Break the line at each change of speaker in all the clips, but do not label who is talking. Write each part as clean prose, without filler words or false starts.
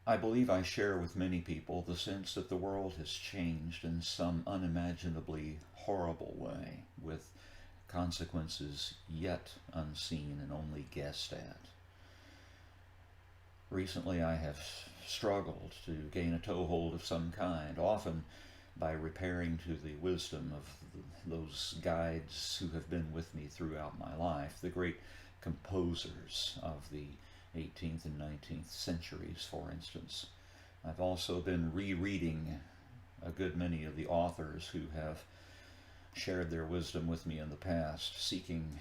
I believe I share with many people the sense that the world has changed in some unimaginably horrible way, with consequences yet unseen and only guessed at. Recently, I have struggled to gain a toehold of some kind, often by repairing to the wisdom of those guides who have been with me throughout my life, the great composers of the 18th and 19th centuries, for instance. I've also been rereading a good many of the authors who have shared their wisdom with me in the past, seeking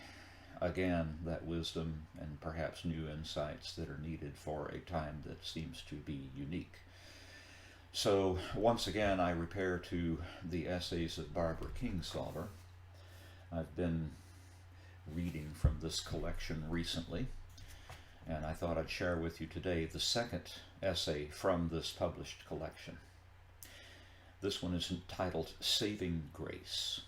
again that wisdom and perhaps new insights that are needed for a time that seems to be unique. So once again, I repair to the essays of Barbara Kingsolver. I've been reading from this collection recently, and I thought I'd share with you today the second essay from this published collection. This one is entitled Saving Grace.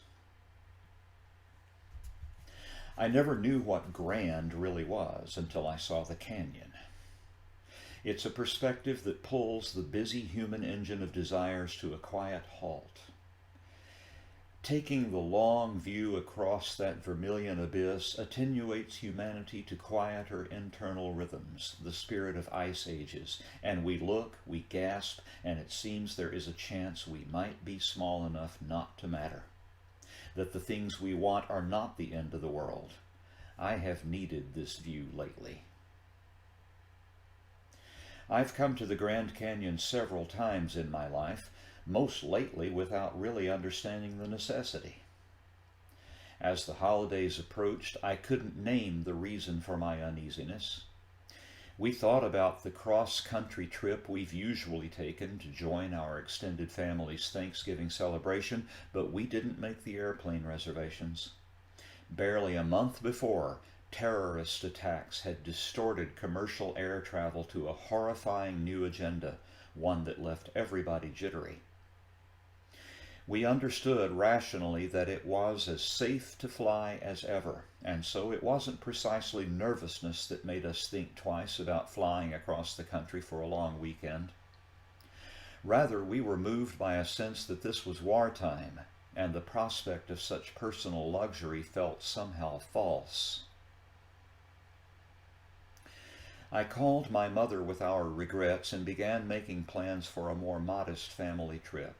I never knew what grand really was until I saw the canyon. It's a perspective that pulls the busy human engine of desires to a quiet halt. Taking the long view across that vermilion abyss attenuates humanity to quieter internal rhythms, the spirit of ice ages, and we look, we gasp, and it seems there is a chance we might be small enough not to matter, that the things we want are not the end of the world. I have needed this view lately. I've come to the Grand Canyon several times in my life, most lately without really understanding the necessity. As the holidays approached, I couldn't name the reason for my uneasiness. We thought about the cross-country trip we've usually taken to join our extended family's Thanksgiving celebration, but we didn't make the airplane reservations. Barely a month before, terrorist attacks had distorted commercial air travel to a horrifying new agenda, one that left everybody jittery. We understood rationally that it was as safe to fly as ever, and so it wasn't precisely nervousness that made us think twice about flying across the country for a long weekend. Rather, we were moved by a sense that this was wartime, and the prospect of such personal luxury felt somehow false. I called my mother with our regrets and began making plans for a more modest family trip.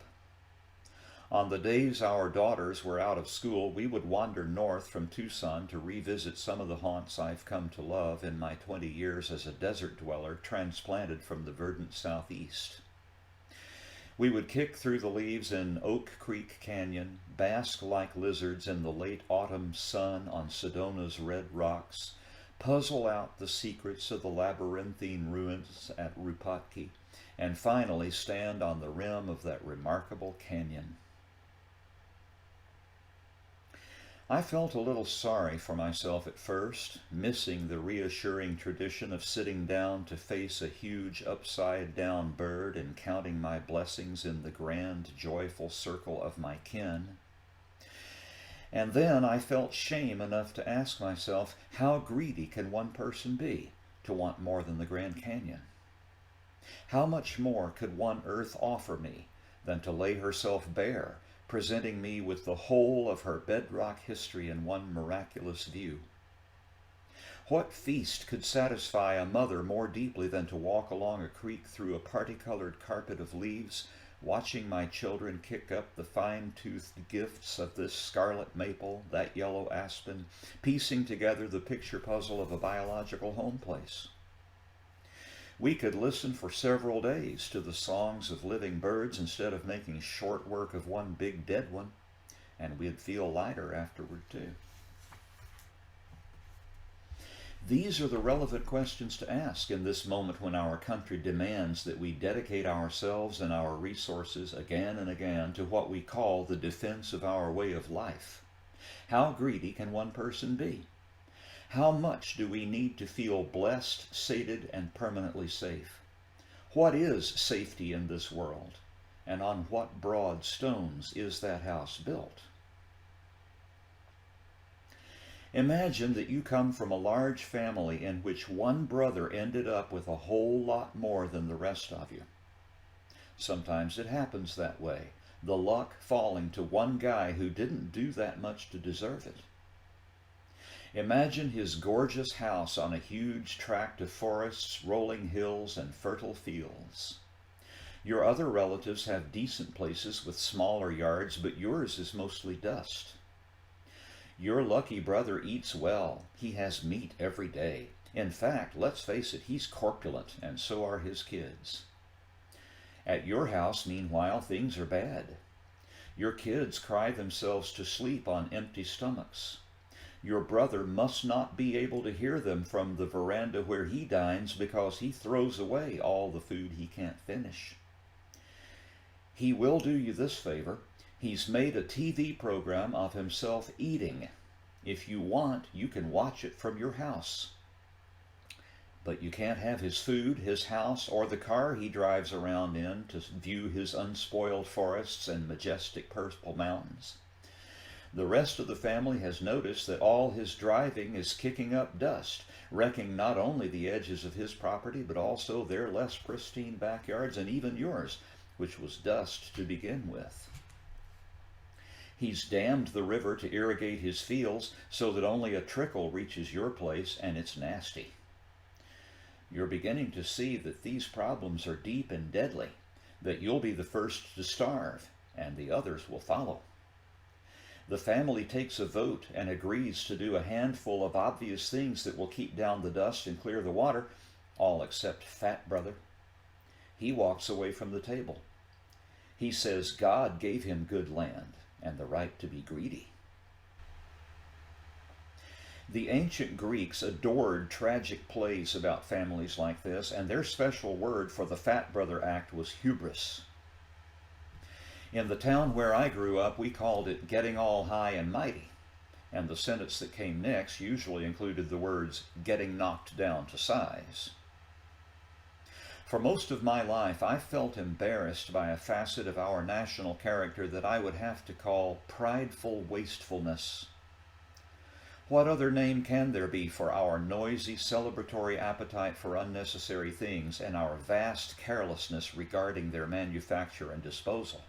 On the days our daughters were out of school, we would wander north from Tucson to revisit some of the haunts I've come to love in my 20 years as a desert dweller transplanted from the verdant southeast. We would kick through the leaves in Oak Creek Canyon, bask like lizards in the late autumn sun on Sedona's red rocks, puzzle out the secrets of the labyrinthine ruins at Rupatki, and finally stand on the rim of that remarkable canyon. I felt a little sorry for myself at first, missing the reassuring tradition of sitting down to face a huge upside-down bird and counting my blessings in the grand, joyful circle of my kin. And then I felt shame enough to ask myself, how greedy can one person be to want more than the Grand Canyon? How much more could one earth offer me than to lay herself bare, presenting me with the whole of her bedrock history in one miraculous view? What feast could satisfy a mother more deeply than to walk along a creek through a party-colored carpet of leaves, watching my children kick up the fine-toothed gifts of this scarlet maple, that yellow aspen, piecing together the picture puzzle of a biological home place? We could listen for several days to the songs of living birds instead of making short work of one big dead one, and we'd feel lighter afterward too. These are the relevant questions to ask in this moment when our country demands that we dedicate ourselves and our resources again and again to what we call the defense of our way of life. How greedy can one person be? How much do we need to feel blessed, sated, and permanently safe? What is safety in this world? And on what broad stones is that house built? Imagine that you come from a large family in which one brother ended up with a whole lot more than the rest of you. Sometimes it happens that way, the luck falling to one guy who didn't do that much to deserve it. Imagine his gorgeous house on a huge tract of forests, rolling hills, and fertile fields. Your other relatives have decent places with smaller yards, but yours is mostly dust. Your lucky brother eats well. He has meat every day. In fact, let's face it, he's corpulent, and so are his kids. At your house, meanwhile, things are bad. Your kids cry themselves to sleep on empty stomachs. Your brother must not be able to hear them from the veranda where he dines because he throws away all the food he can't finish. He will do you this favor. He's made a TV program of himself eating. If you want, you can watch it from your house. But you can't have his food, his house, or the car he drives around in to view his unspoiled forests and majestic purple mountains. The rest of the family has noticed that all his driving is kicking up dust, wrecking not only the edges of his property, but also their less pristine backyards and even yours, which was dust to begin with. He's dammed the river to irrigate his fields so that only a trickle reaches your place, and it's nasty. You're beginning to see that these problems are deep and deadly, that you'll be the first to starve, and the others will follow. The family takes a vote and agrees to do a handful of obvious things that will keep down the dust and clear the water, all except Fat Brother. He walks away from the table. He says God gave him good land and the right to be greedy. The ancient Greeks adored tragic plays about families like this, and their special word for the Fat Brother act was hubris. In the town where I grew up, we called it getting all high and mighty, and the sentence that came next usually included the words getting knocked down to size. For most of my life, I felt embarrassed by a facet of our national character that I would have to call prideful wastefulness. What other name can there be for our noisy, celebratory appetite for unnecessary things and our vast carelessness regarding their manufacture and disposal?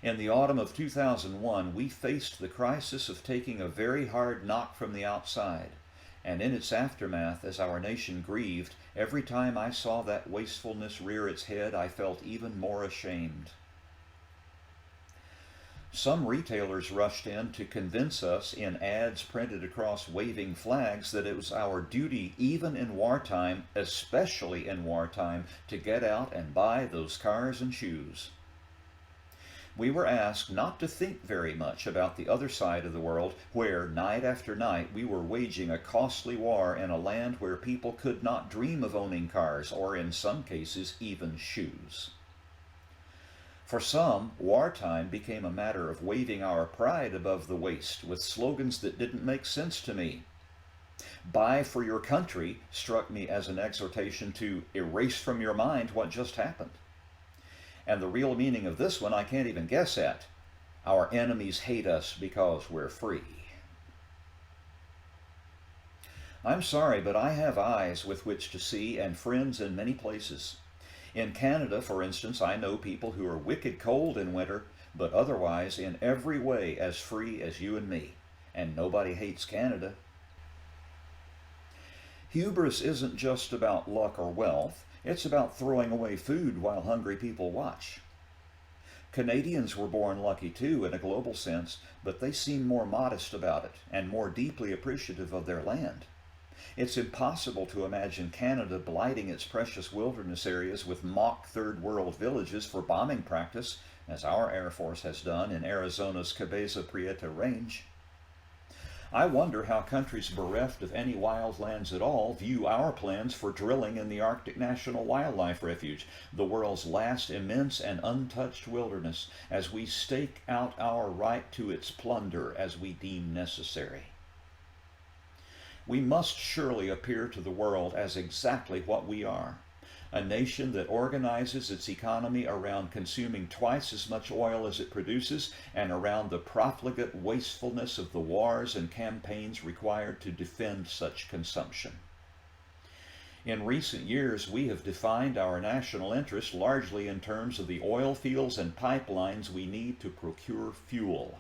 In the autumn of 2001, we faced the crisis of taking a very hard knock from the outside, and in its aftermath, as our nation grieved, every time I saw that wastefulness rear its head, I felt even more ashamed. Some retailers rushed in to convince us in ads printed across waving flags that it was our duty, even in wartime, especially in wartime, to get out and buy those cars and shoes. We were asked not to think very much about the other side of the world, where, night after night, we were waging a costly war in a land where people could not dream of owning cars, or in some cases, even shoes. For some, wartime became a matter of waving our pride above the waist with slogans that didn't make sense to me. Buy for your country struck me as an exhortation to erase from your mind what just happened. And the real meaning of this one I can't even guess at. Our enemies hate us because we're free. I'm sorry, but I have eyes with which to see and friends in many places. In Canada, for instance, I know people who are wicked cold in winter, but otherwise in every way as free as you and me. And nobody hates Canada. Hubris isn't just about luck or wealth. It's about throwing away food while hungry people watch. Canadians were born lucky too in a global sense, but they seem more modest about it and more deeply appreciative of their land. It's impossible to imagine Canada blighting its precious wilderness areas with mock third world villages for bombing practice, as our Air Force has done in Arizona's Cabeza Prieta Range. I wonder how countries bereft of any wildlands at all view our plans for drilling in the Arctic National Wildlife Refuge, the world's last immense and untouched wilderness, as we stake out our right to its plunder as we deem necessary. We must surely appear to the world as exactly what we are, A nation that organizes its economy around consuming twice as much oil as it produces and around the profligate wastefulness of the wars and campaigns required to defend such consumption. In recent years, we have defined our national interest largely in terms of the oil fields and pipelines we need to procure fuel.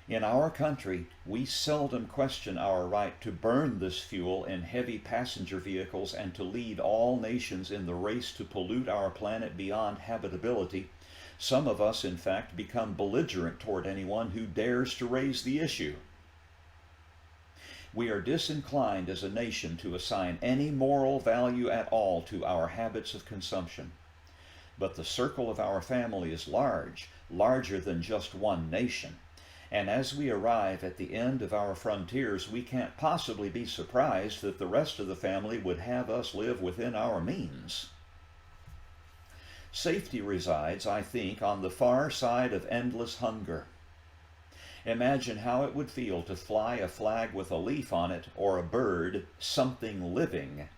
In our country, we seldom question our right to burn this fuel in heavy passenger vehicles and to lead all nations in the race to pollute our planet beyond habitability. Some of us, in fact, become belligerent toward anyone who dares to raise the issue. We are disinclined as a nation to assign any moral value at all to our habits of consumption. But the circle of our family is large, larger than just one nation. And as we arrive at the end of our frontiers, we can't possibly be surprised that the rest of the family would have us live within our means. Safety resides, I think, on the far side of endless hunger. Imagine how it would feel to fly a flag with a leaf on it, or a bird, something living.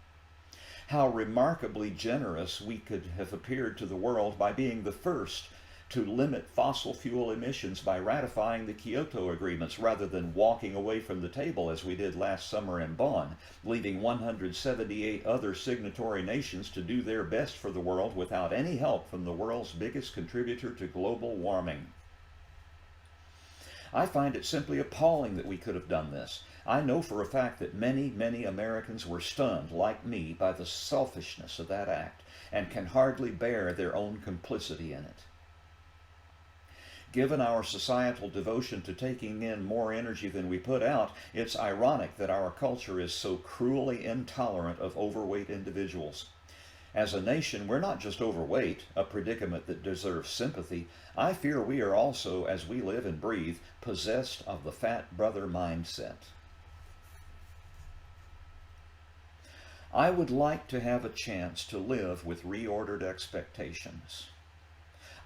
How remarkably generous we could have appeared to the world by being the first to limit fossil fuel emissions by ratifying the Kyoto agreements rather than walking away from the table as we did last summer in Bonn, leaving 178 other signatory nations to do their best for the world without any help from the world's biggest contributor to global warming. I find it simply appalling that we could have done this. I know for a fact that many Americans were stunned, like me, by the selfishness of that act and can hardly bear their own complicity in it. Given our societal devotion to taking in more energy than we put out, it's ironic that our culture is so cruelly intolerant of overweight individuals. As a nation, we're not just overweight, a predicament that deserves sympathy. I fear we are also, as we live and breathe, possessed of the fat brother mindset. I would like to have a chance to live with reordered expectations.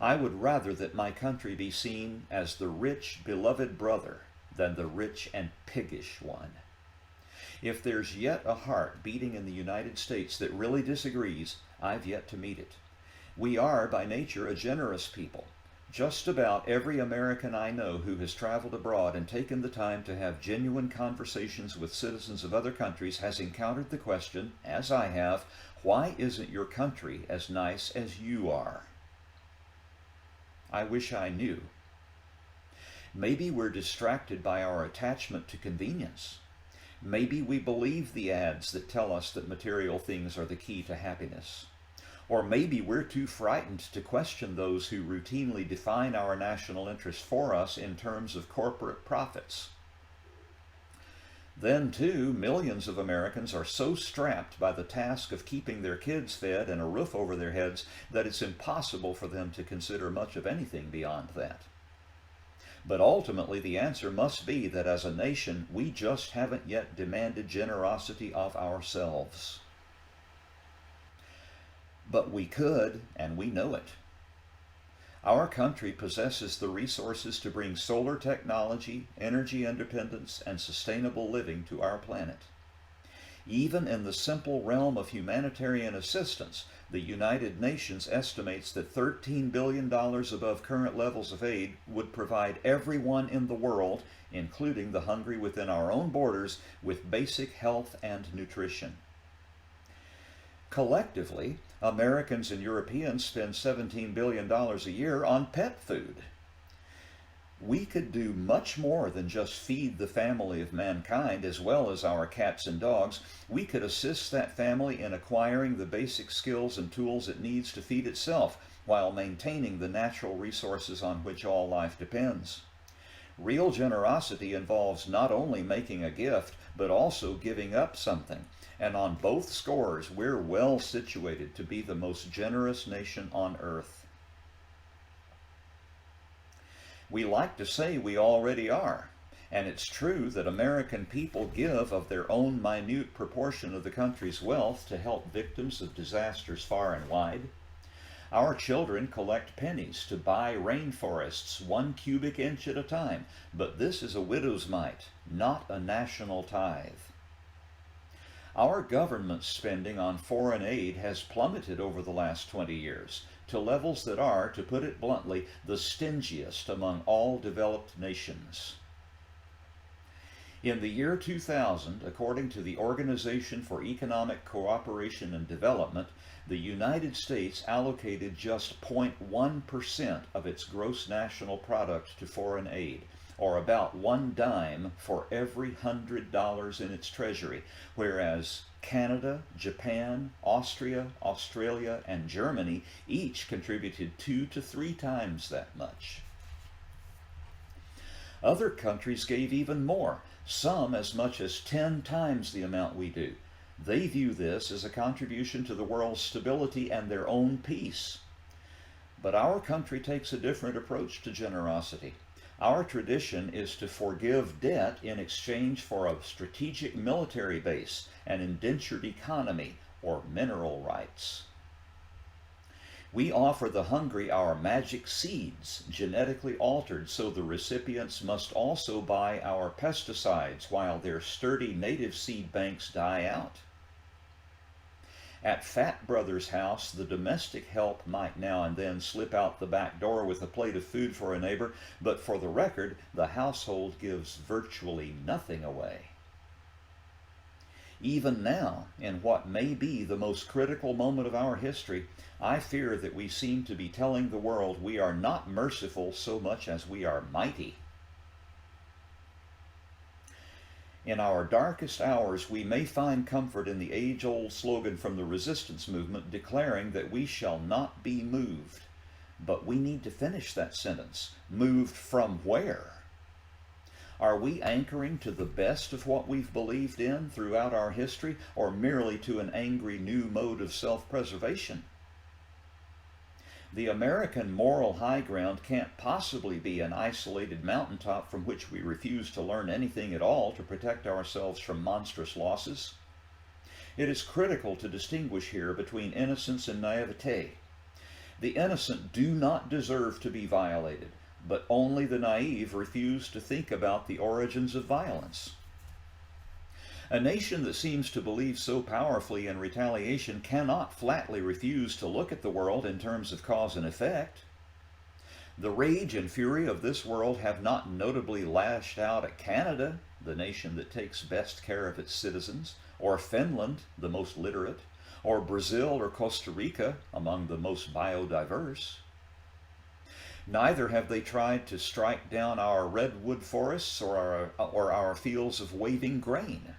I would rather that my country be seen as the rich, beloved brother than the rich and piggish one. If there's yet a heart beating in the United States that really disagrees, I've yet to meet it. We are, by nature, a generous people. Just about every American I know who has traveled abroad and taken the time to have genuine conversations with citizens of other countries has encountered the question, as I have, why isn't your country as nice as you are? I wish I knew. Maybe we're distracted by our attachment to convenience. Maybe we believe the ads that tell us that material things are the key to happiness. Or maybe we're too frightened to question those who routinely define our national interests for us in terms of corporate profits. Then, too, millions of Americans are so strapped by the task of keeping their kids fed and a roof over their heads that it's impossible for them to consider much of anything beyond that. But ultimately, the answer must be that as a nation, we just haven't yet demanded generosity of ourselves. But we could, and we know it. Our country possesses the resources to bring solar technology, energy independence, and sustainable living to our planet. Even in the simple realm of humanitarian assistance, the United Nations estimates that $13 billion above current levels of aid would provide everyone in the world, including the hungry within our own borders, with basic health and nutrition. Collectively, Americans and Europeans spend $17 billion a year on pet food. We could do much more than just feed the family of mankind as well as our cats and dogs. We could assist that family in acquiring the basic skills and tools it needs to feed itself while maintaining the natural resources on which all life depends. Real generosity involves not only making a gift, but also giving up something. And on both scores, we're well situated to be the most generous nation on earth. We like to say we already are, and it's true that American people give of their own minute proportion of the country's wealth to help victims of disasters far and wide. Our children collect pennies to buy rainforests 1 cubic inch at a time, but this is a widow's mite, not a national tithe. Our government spending on foreign aid has plummeted over the last 20 years to levels that are, to put it bluntly, the stingiest among all developed nations. In the year 2000, according to the Organization for Economic Cooperation and Development, the United States allocated just 0.1% of its gross national product to foreign aid, or about 1 dime for every $100 in its treasury, whereas Canada, Japan, Austria, Australia, and Germany each contributed 2 to 3 times that much. Other countries gave even more, some as much as 10 times the amount we do. They view this as a contribution to the world's stability and their own peace. But our country takes a different approach to generosity. Our tradition is to forgive debt in exchange for a strategic military base, an indentured economy, or mineral rights. We offer the hungry our magic seeds, genetically altered so the recipients must also buy our pesticides while their sturdy native seed banks die out. At Fat Brother's house, the domestic help might now and then slip out the back door with a plate of food for a neighbor, but for the record, the household gives virtually nothing away. Even now, in what may be the most critical moment of our history, I fear that we seem to be telling the world we are not merciful so much as we are mighty. In our darkest hours, we may find comfort in the age-old slogan from the resistance movement declaring that we shall not be moved. But we need to finish that sentence. Moved from where? Are we anchoring to the best of what we've believed in throughout our history, or merely to an angry new mode of self-preservation? The American moral high ground can't possibly be an isolated mountaintop from which we refuse to learn anything at all to protect ourselves from monstrous losses. It is critical to distinguish here between innocence and naivete. The innocent do not deserve to be violated, but only the naive refuse to think about the origins of violence. A nation that seems to believe so powerfully in retaliation cannot flatly refuse to look at the world in terms of cause and effect. The rage and fury of this world have not notably lashed out at Canada, the nation that takes best care of its citizens, or Finland, the most literate, or Brazil or Costa Rica, among the most biodiverse. Neither have they tried to strike down our redwood forests or our fields of waving grain.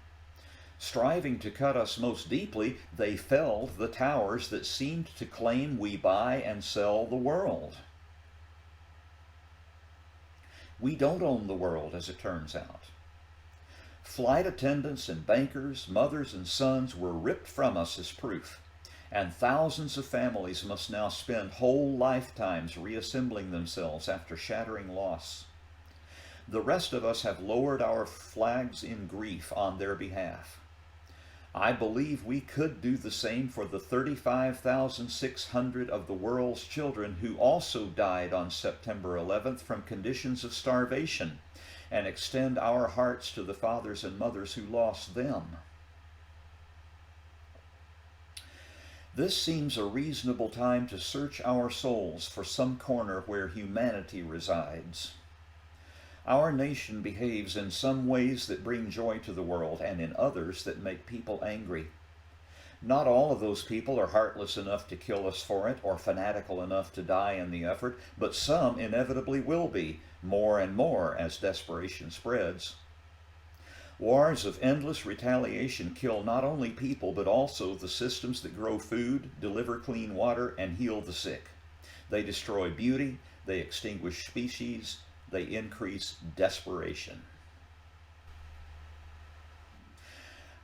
Striving to cut us most deeply, they felled the towers that seemed to claim we buy and sell the world. We don't own the world, as it turns out. Flight attendants and bankers, mothers and sons were ripped from us as proof, and thousands of families must now spend whole lifetimes reassembling themselves after shattering loss. The rest of us have lowered our flags in grief on their behalf. I believe we could do the same for the 35,600 of the world's children who also died on September 11th from conditions of starvation, and extend our hearts to the fathers and mothers who lost them. This seems a reasonable time to search our souls for some corner where humanity resides. Our nation behaves in some ways that bring joy to the world, and in others that make people angry. Not all of those people are heartless enough to kill us for it, or fanatical enough to die in the effort, but some inevitably will be, more and more as desperation spreads. Wars of endless retaliation kill not only people, but also the systems that grow food, deliver clean water, and heal the sick. They destroy beauty, they extinguish species, they increase desperation.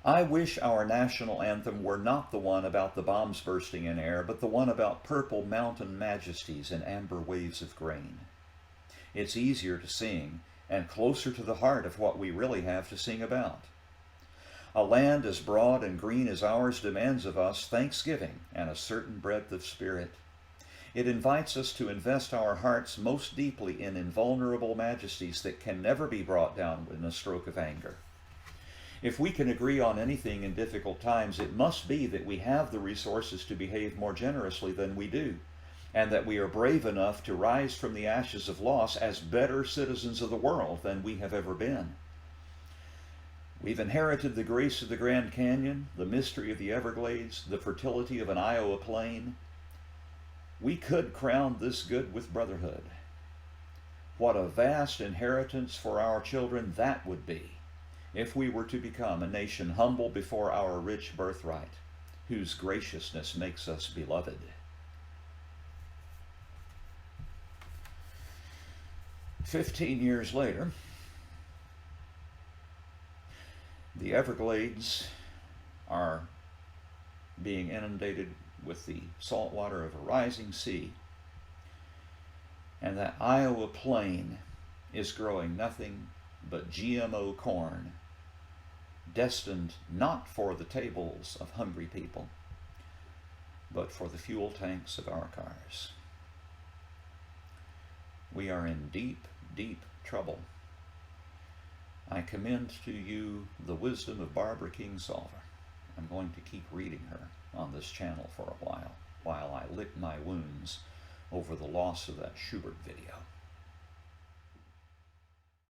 I wish our national anthem were not the one about the bombs bursting in air, but the one about purple mountain majesties and amber waves of grain. It's easier to sing, and closer to the heart of what we really have to sing about. A land as broad and green as ours demands of us thanksgiving and a certain breadth of spirit. It invites us to invest our hearts most deeply in invulnerable majesties that can never be brought down in a stroke of anger. If we can agree on anything in difficult times, it must be that we have the resources to behave more generously than we do, and that we are brave enough to rise from the ashes of loss as better citizens of the world than we have ever been. We've inherited the grace of the Grand Canyon, the mystery of the Everglades, the fertility of an Iowa plain. We could crown this good with brotherhood. What a vast inheritance for our children that would be, if we were to become a nation humble before our rich birthright, whose graciousness makes us beloved. "15 years later, the Everglades are being inundated with the salt water of a rising sea, and that Iowa plain is growing nothing but GMO corn, destined not for the tables of hungry people, but for the fuel tanks of our cars. We are in deep, deep trouble. I commend to you the wisdom of Barbara Kingsolver. I'm going to keep reading her on this channel for a while I lick my wounds over the loss of that Schubert video.